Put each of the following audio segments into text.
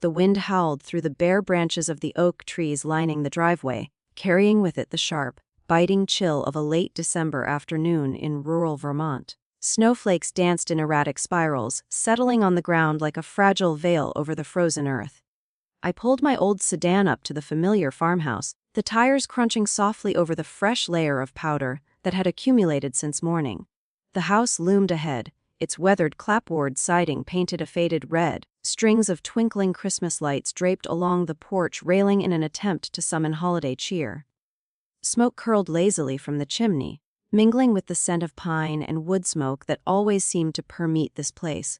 The wind howled through the bare branches of the oak trees lining the driveway, carrying with it the sharp, biting chill of a late December afternoon in rural Vermont. Snowflakes danced in erratic spirals, settling on the ground like a fragile veil over the frozen earth. I pulled my old sedan up to the familiar farmhouse, the tires crunching softly over the fresh layer of powder that had accumulated since morning. The house loomed ahead, its weathered clapboard siding painted a faded red, strings of twinkling Christmas lights draped along the porch railing in an attempt to summon holiday cheer. Smoke curled lazily from the chimney, mingling with the scent of pine and wood smoke that always seemed to permeate this place.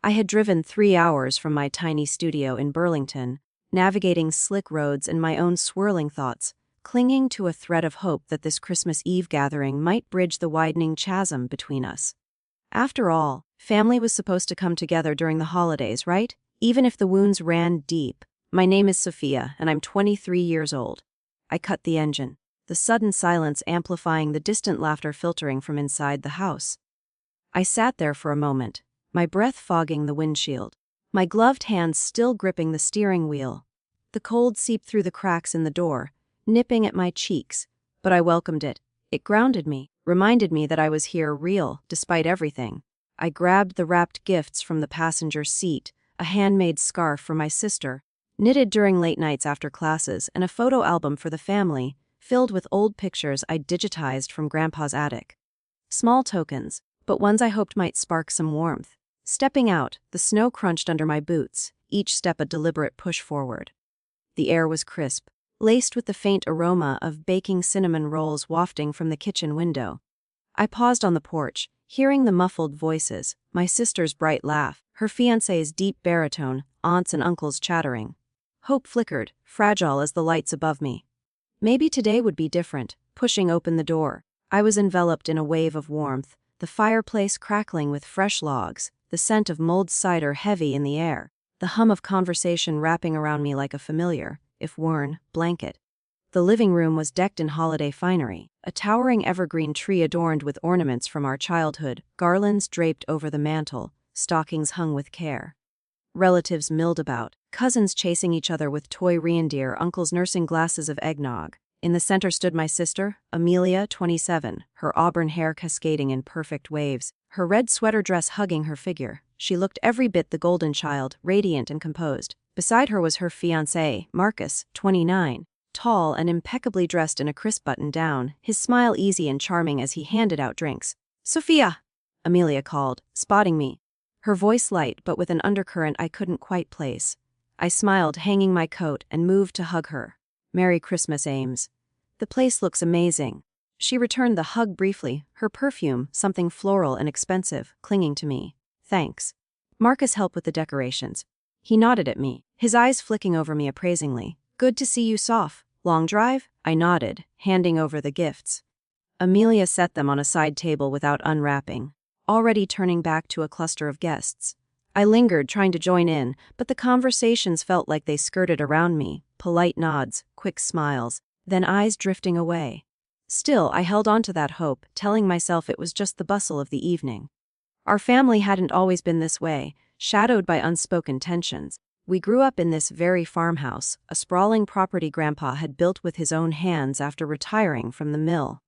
I had driven 3 hours from my tiny studio in Burlington, navigating slick roads and my own swirling thoughts, clinging to a thread of hope that this Christmas Eve gathering might bridge the widening chasm between us. After all, family was supposed to come together during the holidays, right? Even if the wounds ran deep. My name is Sophia, and I'm 23 years old. I cut the engine, the sudden silence amplifying the distant laughter filtering from inside the house. I sat there for a moment, my breath fogging the windshield, my gloved hands still gripping the steering wheel. The cold seeped through the cracks in the door, nipping at my cheeks, but I welcomed it. It grounded me, reminded me that I was here real, despite everything. I grabbed the wrapped gifts from the passenger seat, a handmade scarf for my sister, knitted during late nights after classes, and a photo album for the family, filled with old pictures I digitized from Grandpa's attic. Small tokens, but ones I hoped might spark some warmth. Stepping out, the snow crunched under my boots, each step a deliberate push forward. The air was crisp, laced with the faint aroma of baking cinnamon rolls wafting from the kitchen window. I paused on the porch, hearing the muffled voices, my sister's bright laugh, her fiancé's deep baritone, aunts and uncles chattering. Hope flickered, fragile as the lights above me. Maybe today would be different. Pushing open the door, I was enveloped in a wave of warmth, the fireplace crackling with fresh logs, the scent of mulled cider heavy in the air, the hum of conversation wrapping around me like a familiar, if worn, blanket. The living room was decked in holiday finery, a towering evergreen tree adorned with ornaments from our childhood, garlands draped over the mantel, stockings hung with care. Relatives milled about, cousins chasing each other with toy reindeer, uncles nursing glasses of eggnog. In the center stood my sister, Amelia, 27, her auburn hair cascading in perfect waves, her red sweater dress hugging her figure. She looked every bit the golden child, radiant and composed. Beside her was her fiancé, Marcus, 29, tall and impeccably dressed in a crisp button-down, his smile easy and charming as he handed out drinks. "Sophia!" Amelia called, spotting me. Her voice light but with an undercurrent I couldn't quite place. I smiled, hanging my coat, and moved to hug her. "Merry Christmas, Ames. The place looks amazing." She returned the hug briefly, her perfume, something floral and expensive, clinging to me. "Thanks." Marcus helped with the decorations. He nodded at me, his eyes flicking over me appraisingly. "Good to see you, Soph. Long drive?" I nodded, handing over the gifts. Amelia set them on a side table without unwrapping, already turning back to a cluster of guests. I lingered, trying to join in, but the conversations felt like they skirted around me, polite nods, quick smiles, then eyes drifting away. Still, I held on to that hope, telling myself it was just the bustle of the evening. Our family hadn't always been this way, shadowed by unspoken tensions. We grew up in this very farmhouse, a sprawling property Grandpa had built with his own hands after retiring from the mill.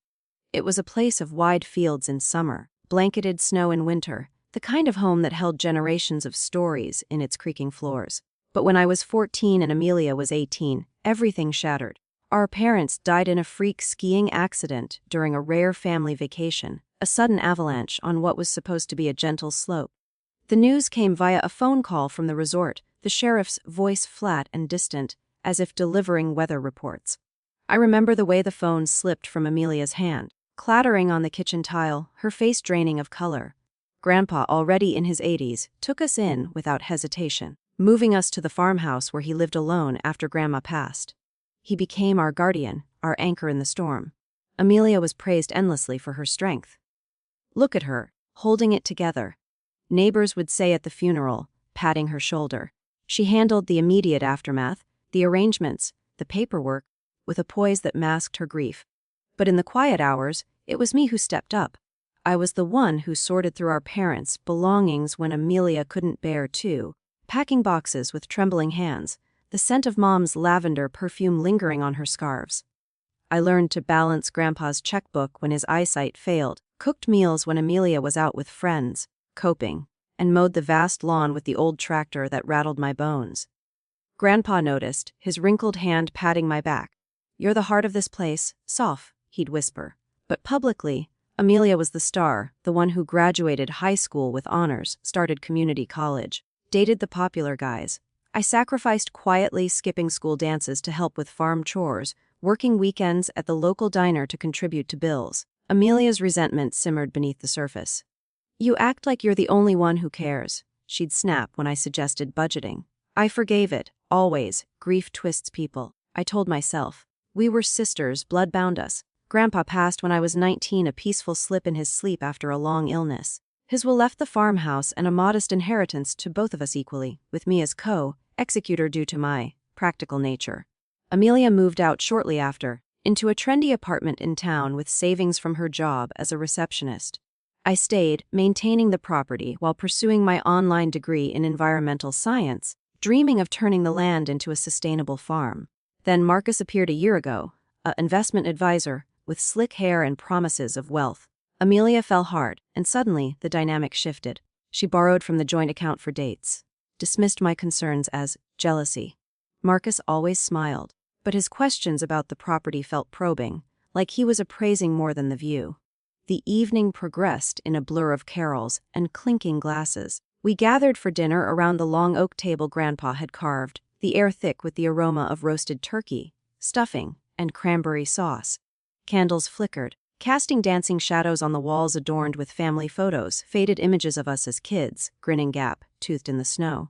It was a place of wide fields in summer, blanketed snow in winter, the kind of home that held generations of stories in its creaking floors. But when I was 14 and Amelia was 18, everything shattered. Our parents died in a freak skiing accident during a rare family vacation, a sudden avalanche on what was supposed to be a gentle slope. The news came via a phone call from the resort, the sheriff's voice flat and distant, as if delivering weather reports. I remember the way the phone slipped from Amelia's hand, clattering on the kitchen tile, her face draining of color. Grandpa, already in his 80s, took us in without hesitation, moving us to the farmhouse where he lived alone after Grandma passed. He became our guardian, our anchor in the storm. Amelia was praised endlessly for her strength. "Look at her, holding it together," neighbors would say at the funeral, patting her shoulder. She handled the immediate aftermath, the arrangements, the paperwork, with a poise that masked her grief. But in the quiet hours, it was me who stepped up. I was the one who sorted through our parents' belongings when Amelia couldn't bear to, packing boxes with trembling hands, the scent of Mom's lavender perfume lingering on her scarves. I learned to balance Grandpa's checkbook when his eyesight failed, cooked meals when Amelia was out with friends, coping, and mowed the vast lawn with the old tractor that rattled my bones. Grandpa noticed, his wrinkled hand patting my back. "You're the heart of this place, Soph," he'd whisper. But publicly, Amelia was the star, the one who graduated high school with honors, started community college, dated the popular guys. I sacrificed quietly, skipping school dances to help with farm chores, working weekends at the local diner to contribute to bills. Amelia's resentment simmered beneath the surface. "You act like you're the only one who cares," she'd snap when I suggested budgeting. I forgave it, always. Grief twists people. I told myself. We were sisters, blood bound us. Grandpa passed when I was 19, a peaceful slip in his sleep after a long illness. His will left the farmhouse and a modest inheritance to both of us equally, with me as co-executor due to my practical nature. Amelia moved out shortly after, into a trendy apartment in town with savings from her job as a receptionist. I stayed, maintaining the property while pursuing my online degree in environmental science, dreaming of turning the land into a sustainable farm. Then Marcus appeared a year ago, an investment advisor, with slick hair and promises of wealth. Amelia fell hard, and suddenly the dynamic shifted. She borrowed from the joint account for dates, dismissed my concerns as jealousy. Marcus always smiled, but his questions about the property felt probing, like he was appraising more than the view. The evening progressed in a blur of carols and clinking glasses. We gathered for dinner around the long oak table Grandpa had carved, the air thick with the aroma of roasted turkey, stuffing, and cranberry sauce. Candles flickered, casting dancing shadows on the walls adorned with family photos, faded images of us as kids, grinning gap-toothed in the snow.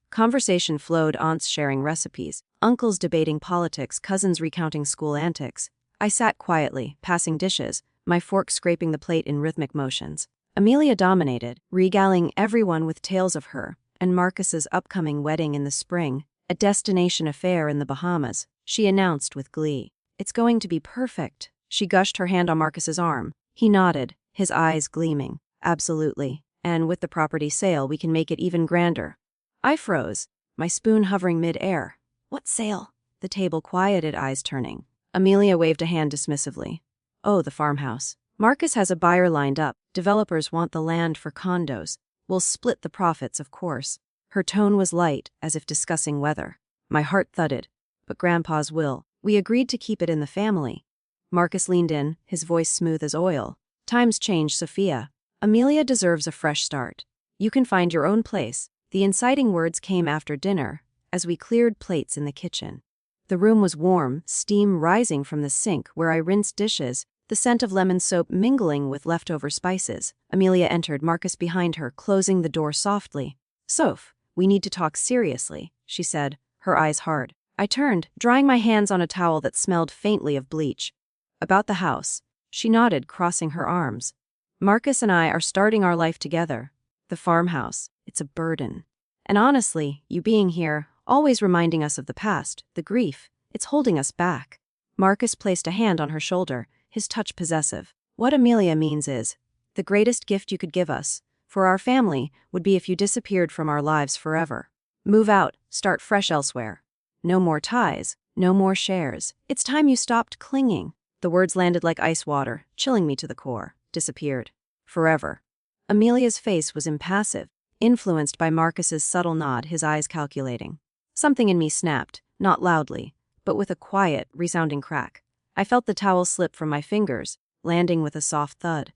Conversation flowed, aunts sharing recipes, uncles debating politics, cousins recounting school antics. I sat quietly, passing dishes, my fork scraping the plate in rhythmic motions. Amelia dominated, regaling everyone with tales of her and Marcus's upcoming wedding in the spring, a destination affair in the Bahamas. She announced with glee. "It's going to be perfect." She gushed her hand on Marcus's arm. He nodded, his eyes gleaming. "Absolutely. And with the property sale, we can make it even grander." I froze, my spoon hovering mid-air. "What sale?" The table quieted, eyes turning. Amelia waved a hand dismissively. "Oh, the farmhouse. Marcus has a buyer lined up. Developers want the land for condos. We'll split the profits, of course." Her tone was light, as if discussing weather. My heart thudded. But Grandpa's will. We agreed to keep it in the family. Marcus leaned in, his voice smooth as oil. "Times change, Sophia. Amelia deserves a fresh start. You can find your own place." The inciting words came after dinner, as we cleared plates in the kitchen. The room was warm, steam rising from the sink where I rinsed dishes, the scent of lemon soap mingling with leftover spices. Amelia entered, Marcus behind her, closing the door softly. "Soph, we need to talk seriously," she said, her eyes hard. I turned, drying my hands on a towel that smelled faintly of bleach. "About the house." She nodded, crossing her arms. "Marcus and I are starting our life together. The farmhouse, it's a burden. And honestly, you being here, always reminding us of the past, the grief, it's holding us back." Marcus placed a hand on her shoulder, his touch possessive. "What Amelia means is, the greatest gift you could give us, for our family, would be if you disappeared from our lives forever. Move out, start fresh elsewhere. No more ties, no more shares. It's time you stopped clinging." The words landed like ice water, chilling me to the core. Disappeared. Forever. Amelia's face was impassive, influenced by Marcus's subtle nod, his eyes calculating. Something in me snapped, not loudly, but with a quiet, resounding crack. I felt the towel slip from my fingers, landing with a soft thud.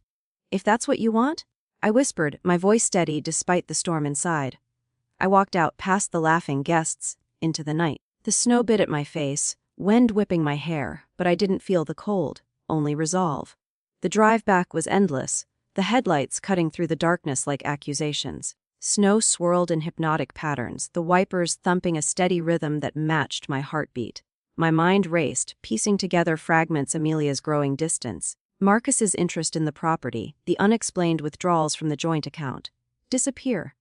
"If that's what you want?" I whispered, my voice steady despite the storm inside. I walked out past the laughing guests, into the night. The snow bit at my face, wind whipping my hair, but I didn't feel the cold, only resolve. The drive back was endless, the headlights cutting through the darkness like accusations. Snow swirled in hypnotic patterns, the wipers thumping a steady rhythm that matched my heartbeat. My mind raced, piecing together fragments: Amelia's growing distance, Marcus's interest in the property, the unexplained withdrawals from the joint account. Disappear.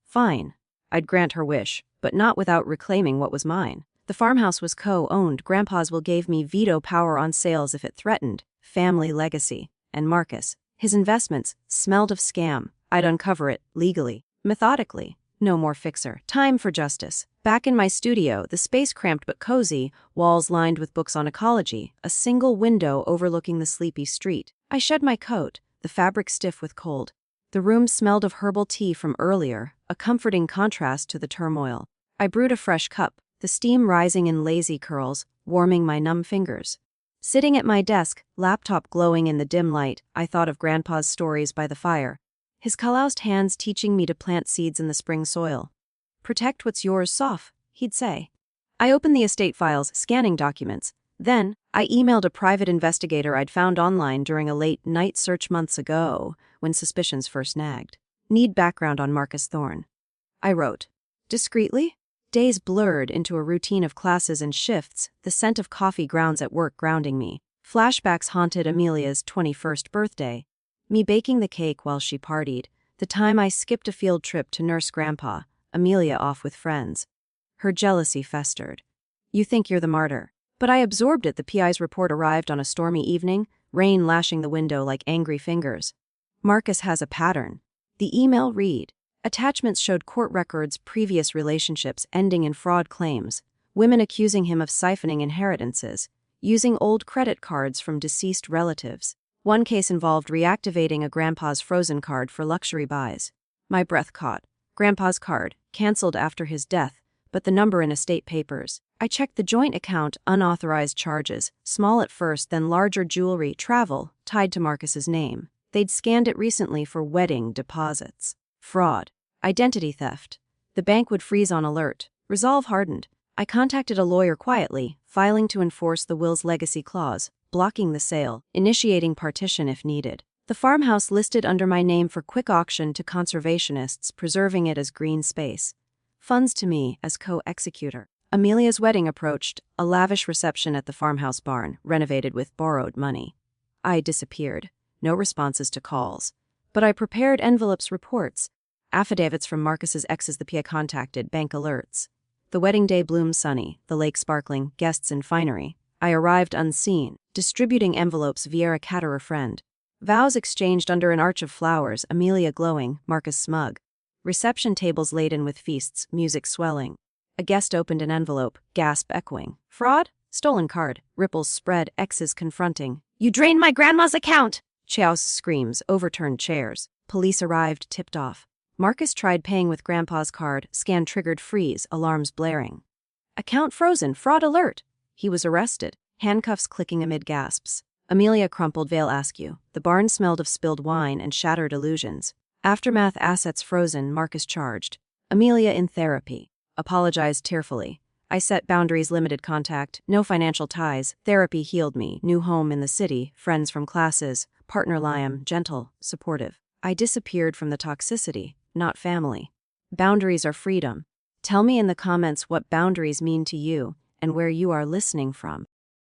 Fine. I'd grant her wish, but not without reclaiming what was mine. The farmhouse was co-owned. Grandpa's will gave me veto power on sales if it threatened family legacy. And Marcus, his investments, smelled of scam. I'd uncover it, legally, methodically, No more fixer. Time for justice. Back in my studio, the space cramped but cozy, walls lined with books on ecology, a single window overlooking the sleepy street. I shed my coat, the fabric stiff with cold. The room smelled of herbal tea from earlier, a comforting contrast to the turmoil. I brewed a fresh cup, the steam rising in lazy curls, warming my numb fingers. Sitting at my desk, laptop glowing in the dim light, I thought of Grandpa's stories by the fire, his calloused hands teaching me to plant seeds in the spring soil. "Protect what's yours, Soph," he'd say. I opened the estate files, scanning documents. Then, I emailed a private investigator I'd found online during a late-night search months ago, when suspicions first nagged. "Need background on Marcus Thorne." I wrote. Discreetly? Days blurred into a routine of classes and shifts, the scent of coffee grounds at work grounding me. Flashbacks haunted Amelia's 21st birthday. Me baking the cake while she partied, the time I skipped a field trip to nurse Grandpa, Amelia off with friends. Her jealousy festered. "You think you're the martyr." But I absorbed it. The PI's report arrived on a stormy evening, rain lashing the window like angry fingers. "Marcus has a pattern." The email read. Attachments showed court records, previous relationships ending in fraud claims, women accusing him of siphoning inheritances, using old credit cards from deceased relatives. One case involved reactivating a Grandpa's Frozen card for luxury buys. My breath caught. Grandpa's card, cancelled after his death, but the number in estate papers. I checked the joint account, unauthorized charges, small at first, then larger jewelry, travel, tied to Marcus's name. They'd scanned it recently for wedding deposits. Fraud. Identity theft. The bank would freeze on alert. Resolve hardened. I contacted a lawyer quietly, filing to enforce the will's legacy clause, blocking the sale, initiating partition if needed. The farmhouse listed under my name for quick auction to conservationists, preserving it as green space. Funds to me as co-executor. Amelia's wedding approached, a lavish reception at the farmhouse barn, renovated with borrowed money. I disappeared. No responses to calls. But I prepared envelopes, reports, affidavits from Marcus's exes the PA contacted, bank alerts. The wedding day bloomed sunny, the lake sparkling, guests in finery. I arrived unseen, distributing envelopes via a caterer friend. Vows exchanged under an arch of flowers, Amelia glowing, Marcus smug. Reception tables laden with feasts, music swelling. A guest opened an envelope, gasp echoing. Fraud? Stolen card. Ripples spread, exes confronting. "You drained my grandma's account!" Chaos screams, overturned chairs. Police arrived, tipped off. Marcus tried paying with Grandpa's card, scan triggered, freeze, alarms blaring. Account frozen, fraud alert. He was arrested, handcuffs clicking amid gasps. Amelia crumpled, veil askew. The barn smelled of spilled wine and shattered illusions. Aftermath, assets frozen, Marcus charged. Amelia in therapy. Apologized tearfully. I set boundaries, limited contact, no financial ties. Therapy healed me, new home in the city, friends from classes, partner Liam, gentle, supportive. I disappeared from the toxicity, not family. Boundaries are freedom. Tell me in the comments what boundaries mean to you and where you are listening from.